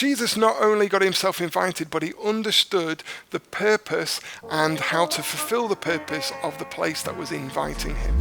Jesus not only got himself invited, but he understood the purpose and how to fulfill the purpose of the place that was inviting him.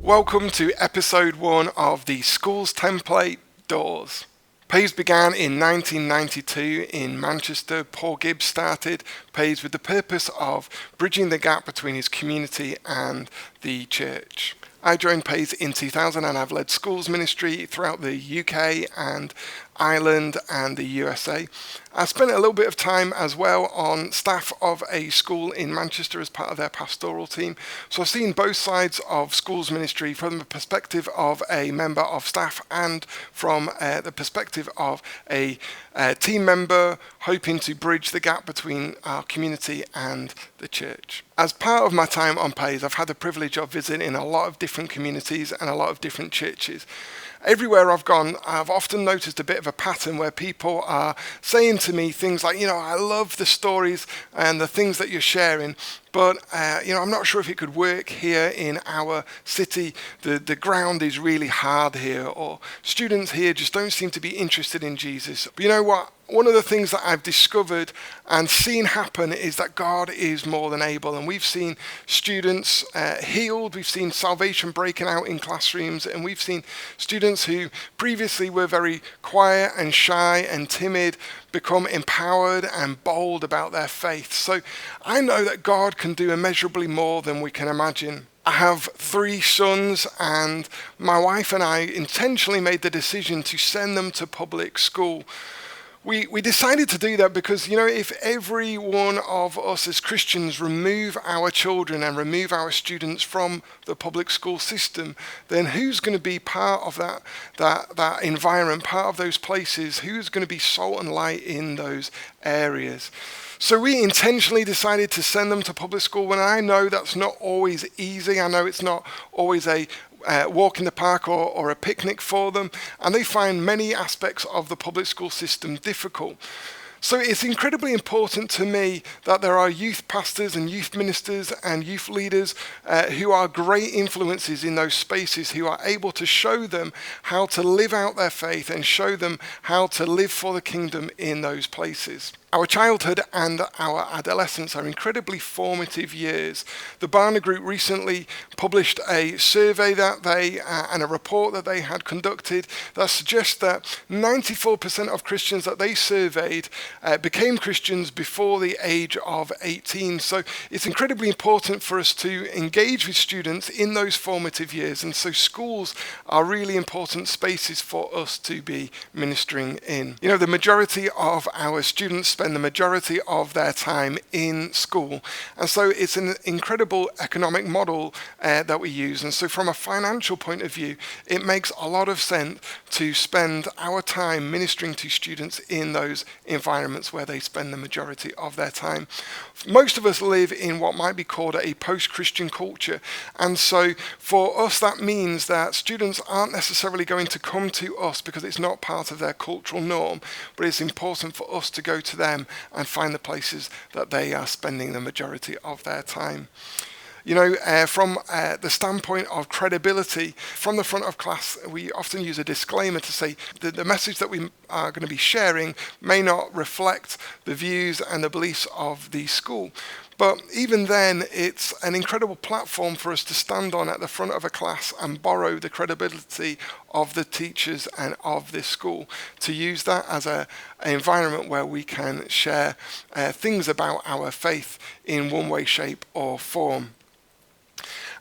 Welcome to episode 1 of the Schools Template Doors. Pais began in 1992 in Manchester. Paul Gibbs started Pais with the purpose of bridging the gap between his community and the church. I joined Pais in 2000 and I've led schools ministry throughout the UK and Ireland and the USA. I spent a little bit of time as well on staff of a school in Manchester as part of their pastoral team. So I've seen both sides of schools ministry from the perspective of a member of staff and from the perspective of a team member hoping to bridge the gap between our community and the church. As part of my time on Pais, I've had the privilege of visiting a lot of different communities and a lot of different churches. Everywhere I've gone, I've often noticed a bit of a pattern where people are saying to me things like, I love the stories and the things that you're sharing, but I'm not sure if it could work here in our city. The ground is really hard here, or students here just don't seem to be interested in Jesus. But you know what? One of the things that I've discovered and seen happen is that God is more than able. And we've seen students healed, we've seen salvation breaking out in classrooms, and we've seen students who previously were very quiet and shy and timid become empowered and bold about their faith. So I know that God can do immeasurably more than we can imagine. I have 3 sons, and my wife and I intentionally made the decision to send them to public school. We decided to do that because, if every one of us as Christians remove our children and remove our students from the public school system, then who's going to be part of that environment, part of those places? Who's going to be salt and light in those areas? So we intentionally decided to send them to public school when I know that's not always easy. I know it's not always a walk in the park or a picnic for them, and they find many aspects of the public school system difficult. So it's incredibly important to me that there are youth pastors and youth ministers and youth leaders who are great influences in those spaces, who are able to show them how to live out their faith and show them how to live for the kingdom in those places. Our childhood and our adolescence are incredibly formative years. The Barna Group recently published a survey and a report that they had conducted that suggests that 94% of Christians that they surveyed became Christians before the age of 18. So it's incredibly important for us to engage with students in those formative years. And so schools are really important spaces for us to be ministering in. The majority of our students spend the majority of their time in school. And so it's an incredible economic model that we use. And so from a financial point of view, it makes a lot of sense to spend our time ministering to students in those environments where they spend the majority of their time. Most of us live in what might be called a post-Christian culture. And so for us, that means that students aren't necessarily going to come to us because it's not part of their cultural norm, but it's important for us to go to them and find the places that they are spending the majority of their time. From the standpoint of credibility, from the front of class, we often use a disclaimer to say that the message that we are going to be sharing may not reflect the views and the beliefs of the school. But even then, it's an incredible platform for us to stand on at the front of a class and borrow the credibility of the teachers and of this school, to use that as an environment where we can share things about our faith in one way, shape, or form.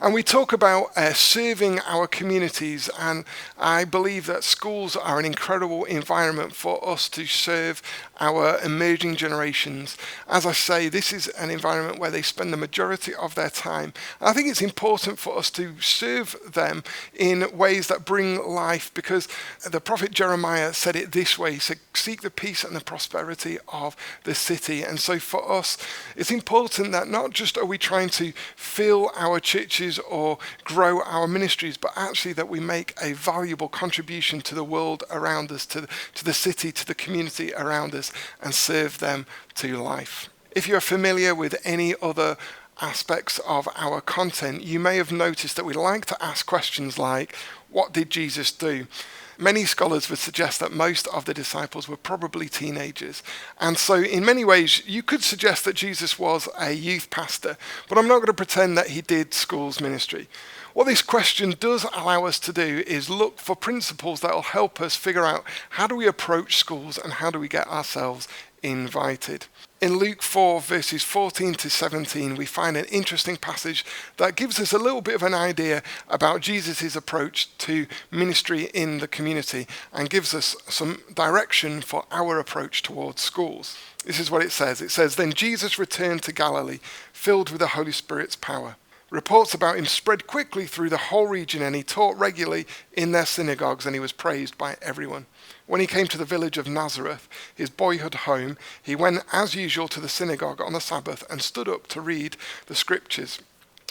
And we talk about serving our communities, and I believe that schools are an incredible environment for us to serve our emerging generations. As I say, this is an environment where they spend the majority of their time. And I think it's important for us to serve them in ways that bring life, because the prophet Jeremiah said it this way. He said, seek the peace and the prosperity of the city. And so for us, it's important that not just are we trying to fill our churches churches or grow our ministries, but actually that we make a valuable contribution to the world around us, to the city, to the community around us, and serve them to life. If you're familiar with any other aspects of our content, you may have noticed that we like to ask questions like, what did Jesus do? Many scholars would suggest that most of the disciples were probably teenagers. And so in many ways, you could suggest that Jesus was a youth pastor, but I'm not going to pretend that he did schools ministry. What this question does allow us to do is look for principles that will help us figure out how do we approach schools and how do we get ourselves invited. In Luke 4, verses 14 to 17, we find an interesting passage that gives us a little bit of an idea about Jesus' approach to ministry in the community and gives us some direction for our approach towards schools. This is what it says. It says, "Then Jesus returned to Galilee, filled with the Holy Spirit's power. Reports about him spread quickly through the whole region, and he taught regularly in their synagogues, and he was praised by everyone. When he came to the village of Nazareth, his boyhood home, he went as usual to the synagogue on the Sabbath and stood up to read the scriptures.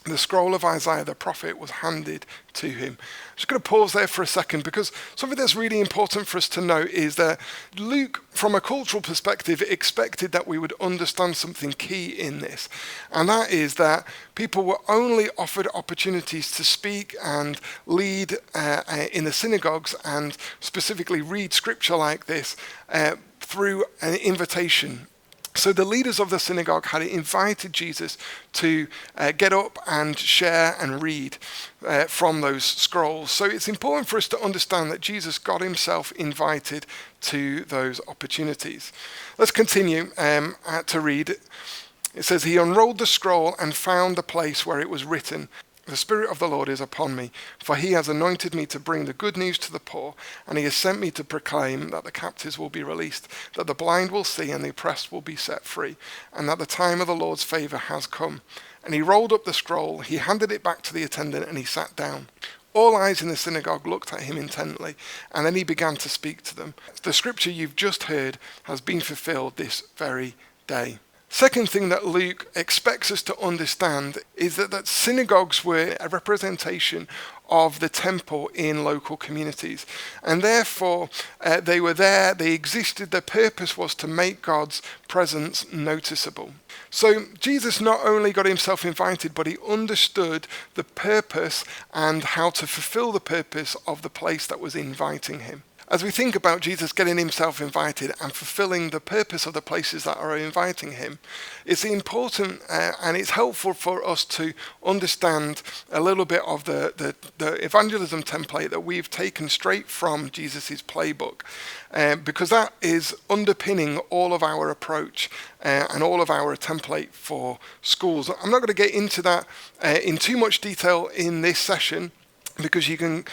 The scroll of Isaiah the prophet was handed to him." I'm just going to pause there for a second, because something that's really important for us to note is that Luke, from a cultural perspective, expected that we would understand something key in this. And that is that people were only offered opportunities to speak and lead in the synagogues and specifically read scripture like this through an invitation. So the leaders of the synagogue had invited Jesus to get up and share and read from those scrolls. So it's important for us to understand that Jesus got himself invited to those opportunities. Let's continue to read. It says, "He unrolled the scroll and found the place where it was written, 'The Spirit of the Lord is upon me, for he has anointed me to bring the good news to the poor, and he has sent me to proclaim that the captives will be released, that the blind will see and the oppressed will be set free, and that the time of the Lord's favor has come.' And he rolled up the scroll, he handed it back to the attendant, and he sat down. All eyes in the synagogue looked at him intently, and then he began to speak to them. 'The scripture you've just heard has been fulfilled this very day.'" Second thing that Luke expects us to understand is that synagogues were a representation of the temple in local communities. And therefore, they were there, they existed, their purpose was to make God's presence noticeable. So Jesus not only got himself invited, but he understood the purpose and how to fulfill the purpose of the place that was inviting him. As we think about Jesus getting himself invited and fulfilling the purpose of the places that are inviting him, it's important and it's helpful for us to understand a little bit of the evangelism template that we've taken straight from Jesus' playbook, because that is underpinning all of our approach and all of our template for schools. I'm not going to get into that in too much detail in this session, because you can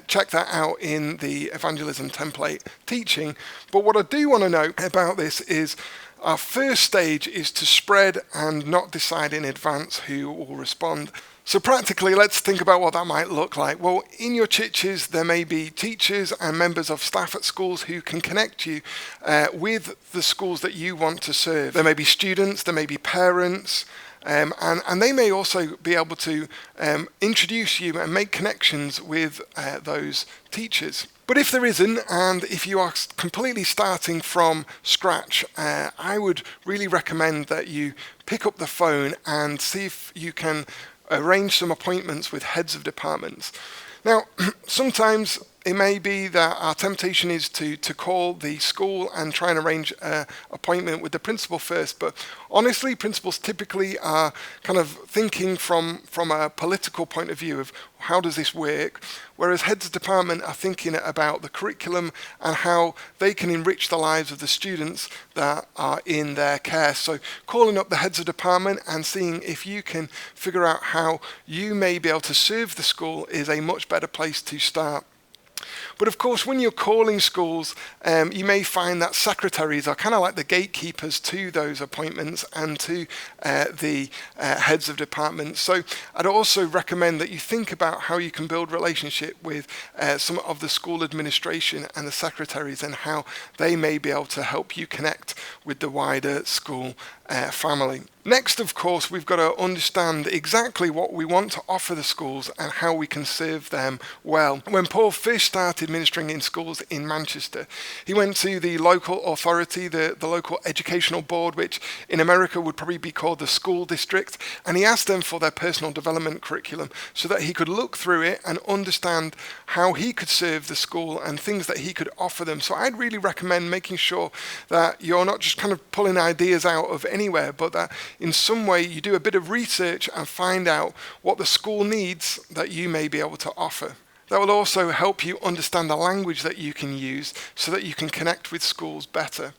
check that out in the evangelism template teaching. But what I do want to know about this is our first stage is to spread and not decide in advance who will respond. So practically, let's think about what that might look like. Well, in your churches, there may be teachers and members of staff at schools who can connect you with the schools that you want to serve. There may be students, there may be parents, and they may also be able to introduce you and make connections with those teachers. But if there isn't, and if you are completely starting from scratch, I would really recommend that you pick up the phone and see if you can arrange some appointments with heads of departments. Now, sometimes it may be that our temptation is to call the school and try and arrange an appointment with the principal first, but honestly, principals typically are kind of thinking from a political point of view of how does this work, whereas heads of department are thinking about the curriculum and how they can enrich the lives of the students that are in their care. So calling up the heads of department and seeing if you can figure out how you may be able to serve the school is a much better place to start. But of course, when you're calling schools, you may find that secretaries are kind of like the gatekeepers to those appointments and to the heads of departments. So I'd also recommend that you think about how you can build relationship with some of the school administration and the secretaries and how they may be able to help you connect with the wider school family. Next, of course, we've got to understand exactly what we want to offer the schools and how we can serve them well. When Paul first started ministering in schools in Manchester, he went to the local authority, the local educational board, which in America would probably be called the school district, and he asked them for their personal development curriculum so that he could look through it and understand how he could serve the school and things that he could offer them. So I'd really recommend making sure that you're not just kind of pulling ideas out of anywhere, but that in some way you do a bit of research and find out what the school needs that you may be able to offer. That will also help you understand the language that you can use so that you can connect with schools better.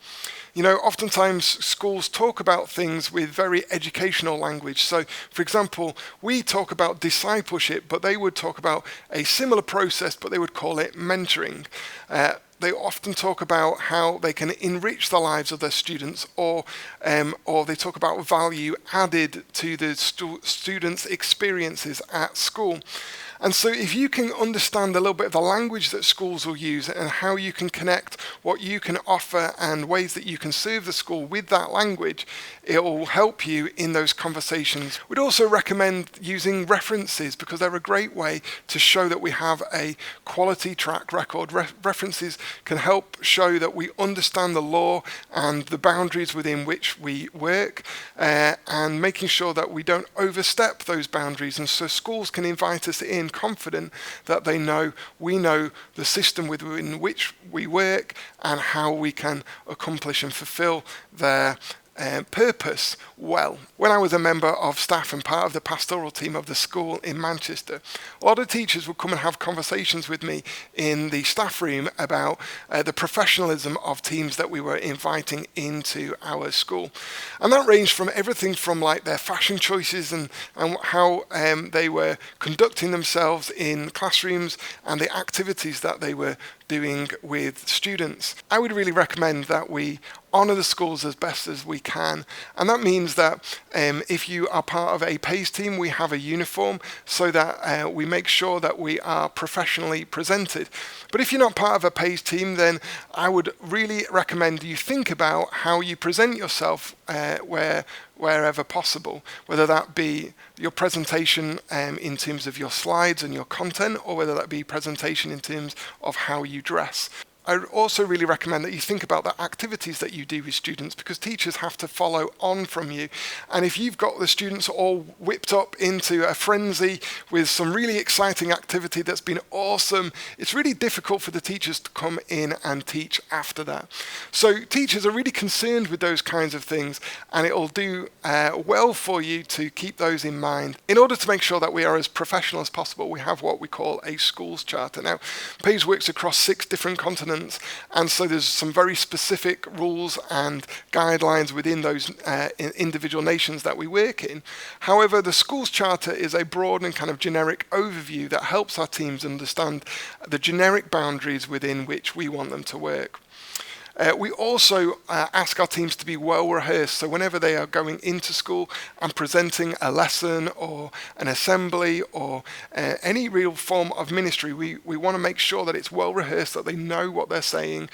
You know, oftentimes schools talk about things with very educational language. So, for example, we talk about discipleship, but they would talk about a similar process, but they would call it mentoring. They often talk about how they can enrich the lives of their students, or they talk about value added to the students' experiences at school. And so if you can understand a little bit of the language that schools will use and how you can connect what you can offer and ways that you can serve the school with that language, it will help you in those conversations. We'd also recommend using references because they're a great way to show that we have a quality track record. References can help show that we understand the law and the boundaries within which we work, and making sure that we don't overstep those boundaries. And so schools can invite us in confident that we know the system within which we work and how we can accomplish and fulfill their purpose well. When I was a member of staff and part of the pastoral team of the school in Manchester, a lot of teachers would come and have conversations with me in the staff room about the professionalism of teams that we were inviting into our school. And that ranged from everything from like their fashion choices and how they were conducting themselves in classrooms and the activities that they were doing with students. I would really recommend that we honour the schools as best as we can, and that means that if you are part of a Pais team, we have a uniform so that we make sure that we are professionally presented. But if you're not part of a Pais team, then I would really recommend you think about how you present yourself wherever possible, whether that be your presentation in terms of your slides and your content, or whether that be presentation in terms of how you dress. I also really recommend that you think about the activities that you do with students, because teachers have to follow on from you. And if you've got the students all whipped up into a frenzy with some really exciting activity that's been awesome, it's really difficult for the teachers to come in and teach after that. So teachers are really concerned with those kinds of things, and it will do well for you to keep those in mind. In order to make sure that we are as professional as possible, we have what we call a schools charter. Now, Pais works across 6 different continents, and so there's some very specific rules and guidelines within those individual nations that we work in. However, the schools charter is a broad and kind of generic overview that helps our teams understand the generic boundaries within which we want them to work. We also ask our teams to be well rehearsed, so whenever they are going into school and presenting a lesson or an assembly or any real form of ministry, we want to make sure that it's well rehearsed, that they know what they're saying,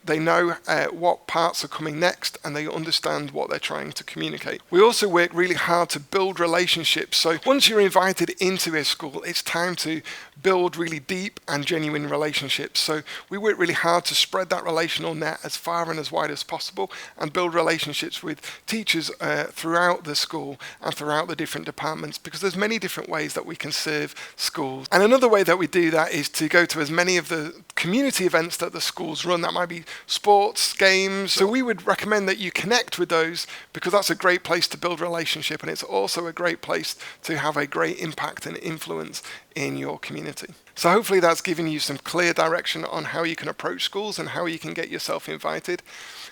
they know what parts are coming next, and they understand what they're trying to communicate. We also work really hard to build relationships, so once you're invited into a school, it's time to build really deep and genuine relationships. So we work really hard to spread that relational net as far and as wide as possible and build relationships with teachers throughout the school and throughout the different departments, because there's many different ways that we can serve schools. And another way that we do that is to go to as many of the community events that the schools run. That might be sports, games. So we would recommend that you connect with those, because that's a great place to build relationship, and it's also a great place to have a great impact and influence in your community. So hopefully that's given you some clear direction on how you can approach schools and how you can get yourself invited.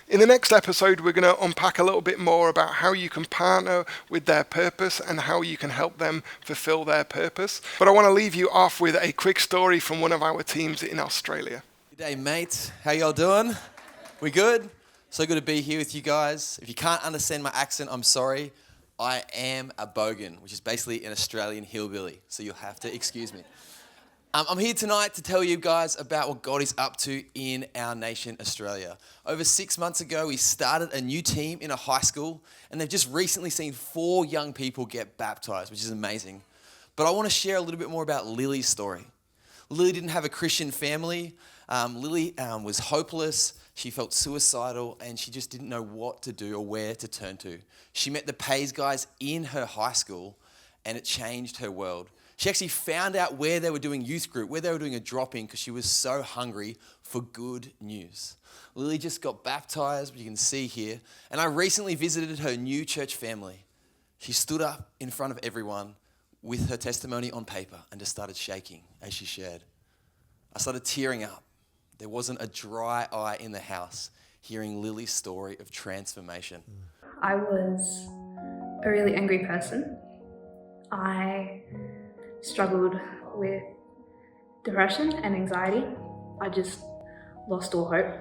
In the next episode, we're going to unpack a little bit more about how you can partner with their purpose and how you can help them fulfill their purpose. But I want to leave you off with a quick story from one of our teams in Australia. Good day, mates. How y'all doing? We good? So good to be here with you guys. If you can't understand my accent, I'm sorry. I am a bogan, which is basically an Australian hillbilly, so you'll have to excuse me. I'm here tonight to tell you guys about what God is up to in our nation, Australia. Over 6 months ago, we started a new team in a high school, and they've just recently seen 4 young people get baptized, which is amazing. But I want to share a little bit more about Lily's story. Lily didn't have a Christian family. Lily was hopeless. She felt suicidal, and she just didn't know what to do or where to turn to. She met the Pais guys in her high school, and it changed her world. She actually found out where they were doing youth group, where they were doing a drop-in, because she was so hungry for good news. Lily just got baptized, you can see here, and I recently visited her new church family. She stood up in front of everyone with her testimony on paper and just started shaking as she shared. I started tearing up. There wasn't a dry eye in the house hearing Lily's story of transformation. I was a really angry person. I struggled with depression and anxiety. I just lost all hope.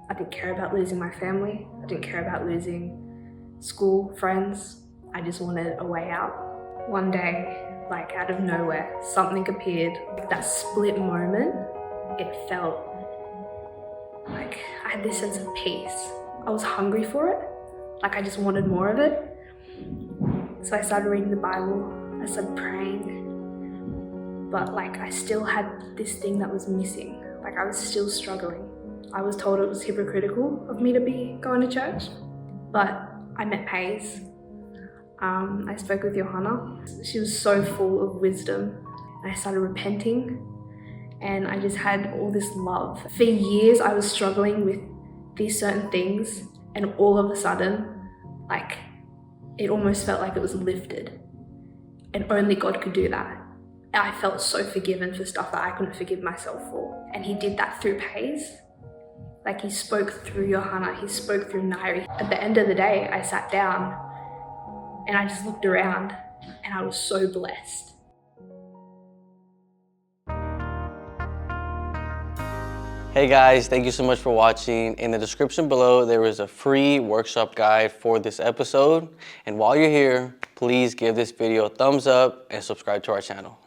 I didn't care about losing my family. I didn't care about losing school, friends. I just wanted a way out. One day, like out of nowhere, something appeared. That split moment, it felt like I had this sense of peace. I was hungry for it. Like I just wanted more of it. So I started reading the Bible. I started praying. But like I still had this thing that was missing. Like I was still struggling. I was told it was hypocritical of me to be going to church. But I met Pais. I spoke with Johanna. She was so full of wisdom. And I started repenting. And I just had all this love. For years I was struggling with these certain things. And all of a sudden, like it almost felt like it was lifted. And only God could do that. I felt so forgiven for stuff that I couldn't forgive myself for. And he did that through Pais. Like he spoke through Johanna, he spoke through Nairi. At the end of the day, I sat down and I just looked around and I was so blessed. Hey guys, thank you so much for watching. In the description below, there is a free workshop guide for this episode. And while you're here, please give this video a thumbs up and subscribe to our channel.